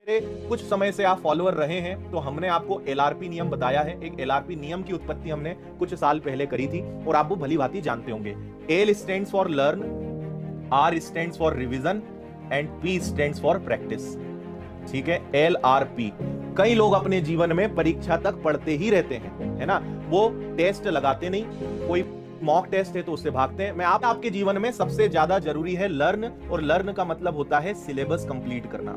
कुछ समय से आप फॉलोअर रहे हैं तो हमने आपको एलआरपी नियम बताया है। एक एलआरपी नियम की उत्पत्ति हमने कुछ साल पहले करी थी और आप वो भली भांति जानते होंगे। L stands for learn, R stands for revision and P stands for practice. ठीक है, एलआरपी। कई लोग अपने जीवन में परीक्षा तक पढ़ते ही रहते हैं, है ना, वो टेस्ट लगाते नहीं, कोई मॉक टेस्ट है तो उससे भागते हैं। मैं आपके जीवन में सबसे ज्यादा जरूरी है लर्न, और लर्न का मतलब होता है सिलेबस कंप्लीट करना,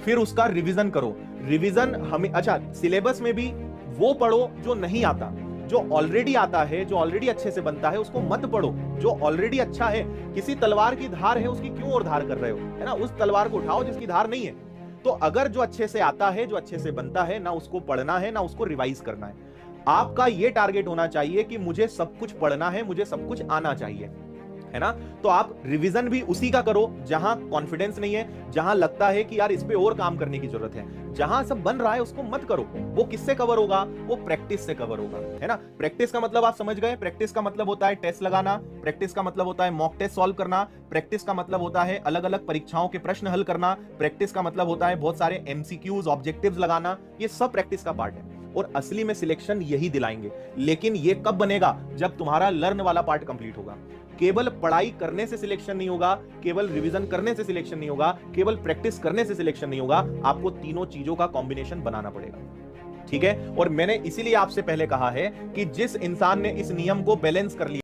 फिर उसका रिवीजन करो। रिवीजन हमें, अच्छा, सिलेबस में भी वो पढ़ो जो नहीं आता, जो ऑलरेडी आता है, जो ऑलरेडी अच्छे से बनता है उसको मत पढ़ो। जो ऑलरेडी अच्छा है, किसी तलवार की धार है उसकी क्यों और धार कर रहे हो, है ना, उस तलवार को उठाओ जिसकी धार नहीं है। तो अगर जो अच्छे से आता है, जो अच्छे से बनता है, ना उसको पढ़ना है ना उसको रिवाइज करना है। आपका ये टारगेट होना चाहिए कि मुझे सब कुछ पढ़ना है, मुझे सब कुछ आना चाहिए, है ना। तो आप रिवीजन भी उसी का करो जहां कॉन्फिडेंस नहीं है, जहां लगता है कि यार इस पे और काम करने की जरूरत है। जहां सब बन रहा है उसको मत करो। वो किससे कवर होगा? वो प्रैक्टिस से कवर होगा, है ना। प्रैक्टिस का मतलब आप समझ गए। प्रैक्टिस का मतलब होता है टेस्ट लगाना, प्रैक्टिस का मतलब होता है मॉक टेस्ट सॉल्व करना, प्रैक्टिस का मतलब होता है अलग अलग परीक्षाओं के प्रश्न हल करना, प्रैक्टिस का मतलब होता है बहुत सारे एमसीक्यूज, ऑब्जेक्टिव्स लगाना। ये सब प्रैक्टिस का पार्ट है और असली में सिलेक्शन यही दिलाएंगे। लेकिन ये कब बनेगा? जब तुम्हारा लर्न वाला पार्ट कंप्लीट होगा। केवल पढ़ाई करने से सिलेक्शन नहीं होगा, केवल रिवीजन करने से सिलेक्शन नहीं होगा, केवल प्रैक्टिस करने से सिलेक्शन नहीं होगा। आपको तीनों चीजों का कॉम्बिनेशन बनाना पड़ेगा, ठीक है। और मैंने इसीलिए आपसे पहले कहा है कि जिस इंसान ने इस नियम को बैलेंस कर लिया